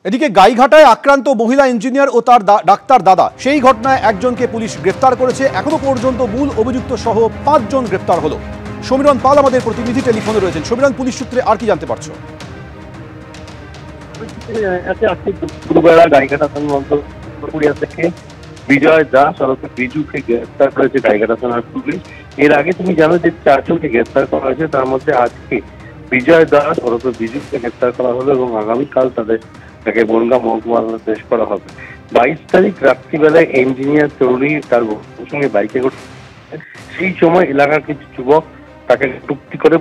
এদিকে গাইঘাটায় আক্রান্ত মহিলা ইঞ্জিনিয়ার ও তার ডাক্তার দাদা, সেই ঘটনায় একজনকে পুলিশ গ্রেফতার করেছে। এখনো পর্যন্ত মূল অভিযুক্ত সহ 5 জন গ্রেফতার হলো। সমীরণ পাল আমাদের প্রতিনিধি টেলিফোনে রয়েছেন। সমীরণ, পুলিশ সূত্রে আর কি জানতে পারছো? গাইঘাটা থানা থেকে বিজয় দাস ওরফে বিজুকে গ্রেফতার করেছে গাইঘাটা থানার পুলিশ। এর আগে তুমি জানো যে 4 জনকে গ্রেফতার করা হয়েছে, তার মধ্যে আজকে বিজয় দাস ওরফে বিজুকে গ্রেফতার করা হলো এবং আগামীকাল তাকে বনগাঁ মহকুমা আদালতে পেশ করা হবে। 22 তারিখ রাত্রিবেলায় ইঞ্জিনিয়ার তরুণী তার বন্ধুর সঙ্গে বাইকে করে, সেই সময় এলাকার কিছু যুবক তাকে টুকটি করে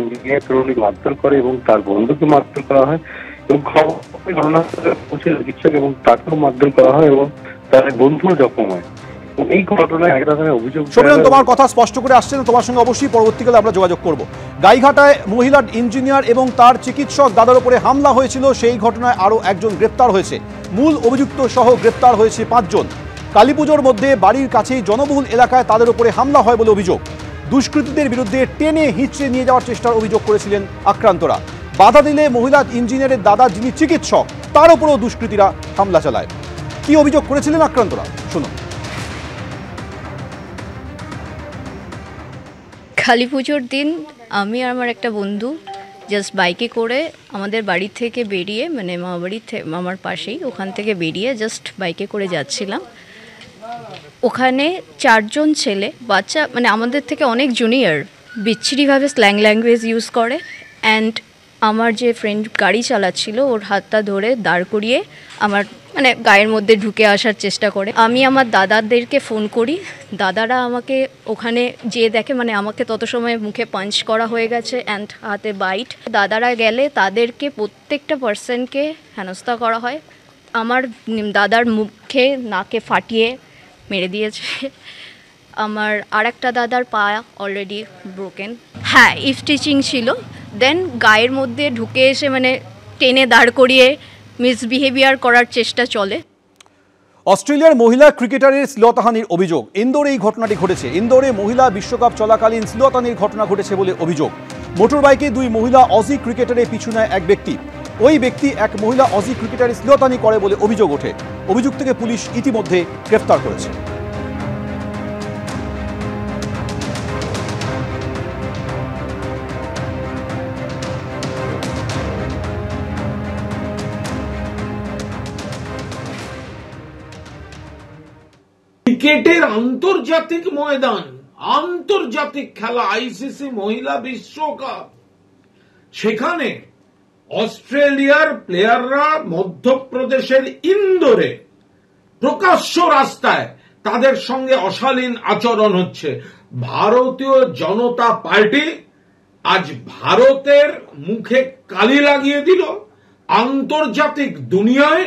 ইঞ্জিনিয়ার তরুণী মারধর করে এবং তার বন্ধুকে মারধর করা হয় এবং ঘটনাস্থলে পৌঁছে চিকিৎসক এবং তাকেও মারধর করা হয় এবং তার বন্ধুও জখম হয়। এই ঘটনায় অভিযোগ। সমীরণ, তোমার কথা স্পষ্ট করে আসছে না, তোমার সঙ্গে অবশ্যই পরবর্তীকালে আমরা যোগাযোগ করব। গাইঘাটায় মহিলা ইঞ্জিনিয়ার এবং তার চিকিৎসক দাদার উপরে হামলা হয়েছিল, সেই ঘটনায় আরও একজন গ্রেপ্তার হয়েছে। মূল অভিযুক্ত সহ গ্রেপ্তার হয়েছে 5 জন। কালীপুজোর মধ্যে বাড়ির কাছেই জনবহুল এলাকায় তাদের উপরে হামলা হয় বলে অভিযোগ। দুষ্কৃতীদের বিরুদ্ধে টেনে হিঁচড়ে নিয়ে যাওয়ার চেষ্টার অভিযোগ করেছিলেন আক্রান্তরা। বাধা দিলে মহিলা ইঞ্জিনিয়ারের দাদা, যিনি চিকিৎসক, তার উপরেও দুষ্কৃতীরা হামলা চালায়। কি অভিযোগ করেছিলেন আক্রান্তরা, শুনুন। কালী পুজোর দিন আমি আর আমার একটা বন্ধু জাস্ট বাইকে করে আমাদের বাড়ি থেকে বেরিয়ে, মানে মামার পাশেই, ওখান থেকে বেরিয়ে জাস্ট বাইকে করে যাচ্ছিলাম। ওখানে 4 জন ছেলে বাচ্চা, মানে আমাদের থেকে অনেক জুনিয়র, বিচ্ছিরিভাবে স্ল্যাং ল্যাঙ্গুয়েজ ইউজ করে। অ্যান্ড আমার যে ফ্রেন্ড গাড়ি চালাচ্ছিল, ওর হাতটা ধরে দাঁড় করিয়ে আমার মানে গায়ের মধ্যে ঢুকে আসার চেষ্টা করে। আমি আমার দাদাদেরকে ফোন করি, দাদারা আমাকে ওখানে যেয়ে দেখে, মানে আমাকে তত সময় মুখে পাঞ্চ করা হয়ে গেছে অ্যান্ড হাতে বাইট। দাদারা গেলে তাদেরকে প্রত্যেকটা পার্সনকে হেনস্থা করা হয়। আমার দাদার মুখে নাকে ফাটিয়ে মেরে দিয়েছে। আমার আরেকটা দাদার পা অলরেডি ব্রোকেন। হ্যাঁ, ইফ টিচিং ছিল। দেন গায়ের মধ্যে ঢুকে এসে মানে টেনে দাঁড় করিয়ে মিসবিহেভিয়ার করার চেষ্টা চলে। অস্ট্রেলিয়ার মহিলা ক্রিকেটারের শ্লীলতাহানির অভিযোগ। ইন্দোরে এই ঘটনাটি ঘটেছে। ইন্দোরে মহিলা বিশ্বকাপ চলাকালীন শ্লীলতাহানির ঘটনা ঘটেছে বলে অভিযোগ। মোটরবাইকে 2 মহিলা অজি ক্রিকেটারের পিছু নেয় এক ব্যক্তি। ওই ব্যক্তি এক মহিলা অজি ক্রিকেটারের শ্লীলতাহানি করে বলে অভিযোগ ওঠে। অভিযুক্তকে পুলিশ ইতিমধ্যে গ্রেফতার করেছে। ক্রিকেটের আন্তর্জাতিক ময়দান, আন্তর্জাতিক খেলা, আইসিসি মহিলা বিশ্বকাপ, সেখানে অস্ট্রেলিয়ার প্লেয়াররা মধ্যপ্রদেশের ইন্দোরে প্রকাশ্য রাস্তায় তাদের সঙ্গে অশালীন আচরণ হচ্ছে। ভারতীয় জনতা পার্টি আজ ভারতের মুখে কালি লাগিয়ে দিল। আন্তর্জাতিক দুনিয়ায়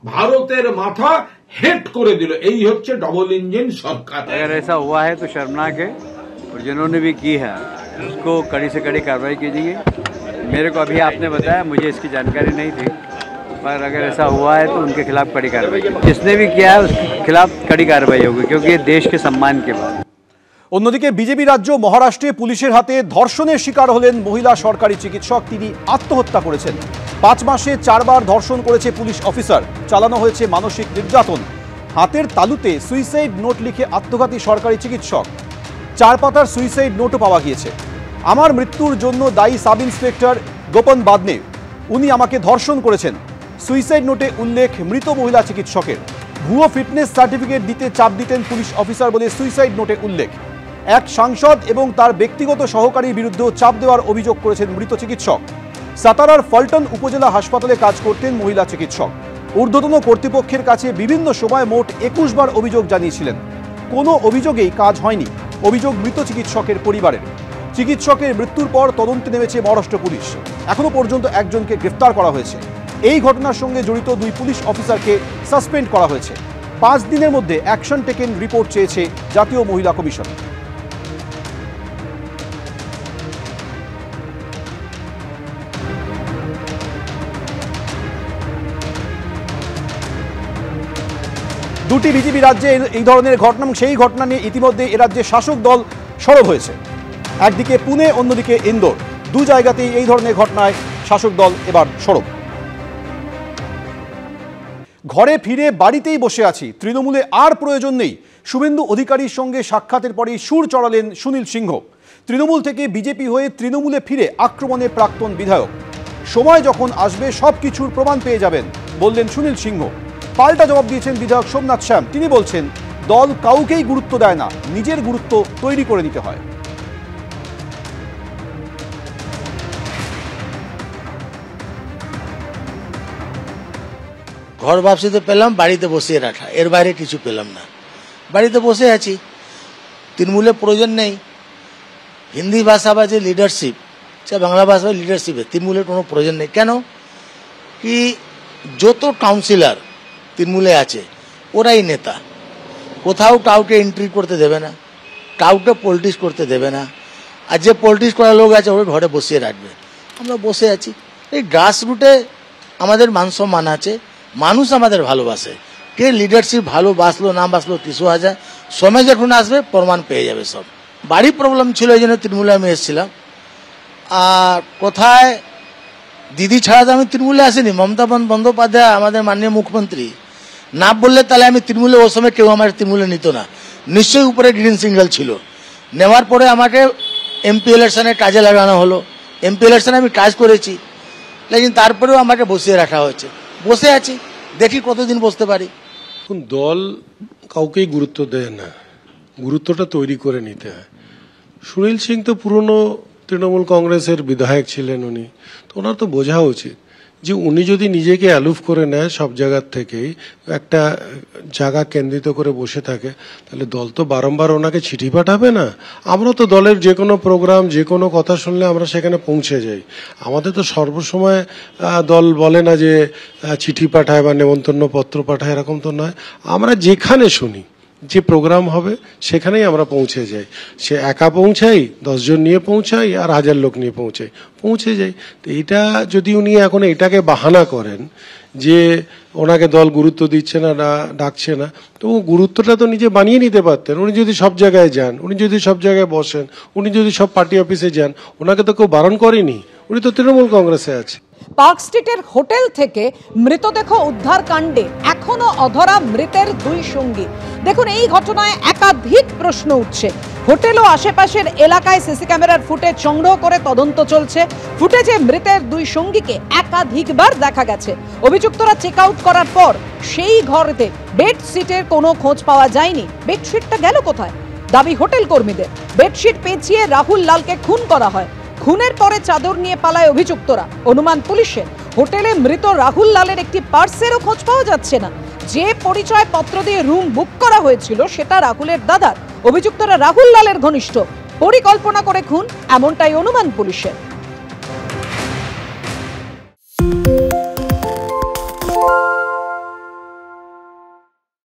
ভারতের মাথা हेट করে দিল। এই হচ্ছে डबल इंजन सरकार। अगर ऐसा हुआ है तो शर्मनाक है और जिन्होंने भी की है उसको कड़ी से कड़ी कार्रवाई कीजिए। मेरे को अभी आपने बताया, मुझे इसकी जानकारी नहीं थी, पर अगर ऐसा हुआ है तो उनके खिलाफ कड़ी कार्रवाई, जिसने भी किया है उसके खिलाफ कड़ी कार्रवाई होगी, क्योंकि ये देश के सम्मान के बाद। অন্যদিকে বিজেপি রাজ্য মহারাষ্ট্রে পুলিশের হাতে ধর্ষণের শিকার হলেন মহিলা সরকারি চিকিৎসক। তিনি আত্মহত্যা করেছেন। 5 মাসে 4 বার ধর্ষণ করেছে পুলিশ অফিসার। চালানো হয়েছে মানসিক নির্যাতন। হাতের তালুতে সুইসাইড নোট লিখে আত্মঘাতী সরকারি চিকিৎসক। 4 পাতার সুইসাইড নোটও পাওয়া গিয়েছে। আমার মৃত্যুর জন্য দায়ী সাব ইন্সপেক্টর গোপন বাদনে, উনি আমাকে ধর্ষণ করেছেন। সুইসাইড নোটে উল্লেখ মৃত মহিলা চিকিৎসকের। ভুয়ো ফিটনেস সার্টিফিকেট দিতে চাপ দিতেন পুলিশ অফিসার বলে সুইসাইড নোটে উল্লেখ। এক সাংসদ এবং তার ব্যক্তিগত সহকারীর বিরুদ্ধেও চাপ দেওয়ার অভিযোগ করেছেন মৃত চিকিৎসক। সাতারার ফলটন উপজেলা হাসপাতালে কাজ করতেন মহিলা চিকিৎসক। ঊর্ধ্বতন কর্তৃপক্ষের কাছে বিভিন্ন সময় মোট 21 বার অভিযোগ জানিয়েছিলেন। কোনো অভিযোগেই কাজ হয়নি। অভিযোগ মৃত চিকিৎসকের পরিবারের। চিকিৎসকের মৃত্যুর পর তদন্তে নেমেছে মহারাষ্ট্র পুলিশ। এখনো পর্যন্ত একজনকে গ্রেফতার করা হয়েছে। এই ঘটনার সঙ্গে জড়িত 2 পুলিশ অফিসারকে সাসপেন্ড করা হয়েছে। 5 দিনের মধ্যে অ্যাকশন টেকেন রিপোর্ট চেয়েছে জাতীয় মহিলা কমিশন। দুটি বিজেপি রাজ্যে এই ধরনের ঘটনা, এবং সেই ঘটনা নিয়ে ইতিমধ্যে এ রাজ্যে শাসক দল সরব হয়েছে। একদিকে পুনে, অন্যদিকে ইন্দোর। 2 জায়গাতেই এই ধরনের ঘটনায় শাসক দল এবার সরব। ঘরে ফিরে বাড়িতেই বসে আছি, তৃণমূলে আর প্রয়োজন নেই। শুভেন্দু অধিকারীর সঙ্গে সাক্ষাতের পরেই সুর চড়ালেন সুনীল সিংহ। তৃণমূল থেকে বিজেপি হয়ে তৃণমূলে ফিরে আক্রমণে প্রাক্তন বিধায়ক। সময় যখন আসবে সবকিছুর প্রমাণ পেয়ে যাবেন বললেন সুনীল সিংহ। পাল্টা জবাব দিয়েছেন বিধায়ক সোমনাথ শ্যাম। তিনি বলছেন, দল কাউকেই গুরুত্ব দেয় না, নিজের গুরুত্ব তৈরি করে নিতে হয়। ঘর ভাবছিতে পেলাম, বাড়িতে বসে রাখা, এর বাইরে কিছু পেলাম না। বাড়িতে বসে আছি, তৃণমূলের প্রয়োজন নেই। হিন্দি ভাষা বা যে লিডারশিপ, চাहे বাংলা ভাষা লিডারশিপে তৃণমূলের কোনো প্রয়োজন নেই। কেন কি যত কাউন্সিলর তৃণমূলে আছে ওরাই নেতা, কোথাও কাউকে এন্ট্রি করতে দেবে না, কাউকে পলিটিক্স করতে দেবে না। আর যে পলিটিক্স করার লোক আছে ওরা ঘরে বসিয়ে রাখবে। আমরা বসে আছি, এই গ্রাসরুটে আমাদের মান সম্মান আছে, মানুষ আমাদের ভালোবাসে। কে লিডারশিপ ভালোবাসলো না বাসলো কিছু হাজার সময় যখন আসবে প্রমাণ পেয়ে যাবে সব। বাড়ি প্রবলেম ছিল, এই জন্য তৃণমূলে আমি এসেছিলাম। আর কোথায় দিদি ছাড়া তো আমি তৃণমূলে আসিনি। মমতা বন্দ্যোপাধ্যায় আমাদের মাননীয় মুখ্যমন্ত্রী না বললে তাহলে আমি তৃণমূলে ওই সময় কেউ আমার তৃণমূলে নিত না। নিশ্চয়ই উপরে গ্রিন সিগন্যাল ছিল। নেওয়ার পরে আমাকে এমপি ইলেকশনে কাজে লাগানো হলো। এমপি ইলেকশনে আমি কাজ করেছি, লেকিন তারপরেও আমাকে বসিয়ে রাখা হয়েছে। বসে আছি, দেখি কতদিন বসতে পারি। দল কাউকেই গুরুত্ব দেয় না, গুরুত্বটা তৈরি করে নিতে হয়। সুনীল সিং তো পুরনো তৃণমূল কংগ্রেসের বিধায়ক ছিলেন উনি, তো ওনার তো বোঝা উচিত যে উনি যদি নিজেকে অ্যালুফ করে নেয় সব জায়গার থেকেই, একটা জায়গা কেন্দ্রিত করে বসে থাকে, তাহলে দল তো বারংবার ওনাকে চিঠি পাঠাবে না। আমরা তো দলের যে কোনো প্রোগ্রাম, যে কোনো কথা শুনলে আমরা সেখানে পৌঁছে যাই। আমাদের তো সর্বসময় দল বলে না যে চিঠি পাঠায় বা নেমন্তন্ন পত্র পাঠায়, এরকম তো নয়। আমরা যেখানে শুনি যে প্রোগ্রাম হবে সেখানেই আমরা পৌঁছে যাই। সে একা পৌঁছাই, 10 জন নিয়ে পৌঁছাই, আর 1000 লোক নিয়ে পৌঁছে যাই। তো এটা যদি উনি এখন এটাকে বাহানা করেন যে ওনাকে দল গুরুত্ব দিচ্ছে না, ডাকছে না, তো গুরুত্বটা তো নিজে বানিয়ে নিতে পারতেন। উনি যদি সব জায়গায় যান, উনি যদি সব জায়গায় বসেন, উনি যদি সব পার্টি অফিসে যান, ওনাকে তো কেউ বারণ করেনি। উনি তো তৃণমূল কংগ্রেসে আছে। পার্ক স্ট্রিটের হোটেল থেকে মৃতদেহ উদ্ধার কাণ্ডে এখনো অধরা মৃতের 2 সঙ্গী। দেখুন, এই ঘটনায় একাধিক প্রশ্ন উঠছে। হোটেল ও আশেপাশের এলাকায় সিসি ক্যামেরার ফুটেজ সংগ্রহ করে তদন্ত চলছে। ফুটেজে মৃতের 2 সঙ্গীকে একাধিকবার দেখা গেছে। অভিযুক্তরা চেক আউট করার পর সেই ঘরেতে বেডশিটের কোনো খোঁজ পাওয়া যায়নি। বেডশিটটা গেল কোথায়? দাবি হোটেল কর্মীদের। বেডশিট পেঁচিয়ে রাহুল লালকে খুন করা হয়। খুনের পরে চাদর নিয়ে পালায় অভিযুক্তরা। অনুমান পুলিশের, হোটেলে মৃত রাহুল লালের একটি পার্সেরও খোঁজ পাওয়া যাচ্ছে না। যে পরিচয় পত্র দিয়ে রুম বুক করা হয়েছিল সেটা রাহুলের দাদার। অভিযুক্তরা রাহুল লালের ঘনিষ্ঠ। পরিকল্পনা করে খুন, এমনটাই অনুমান পুলিশের।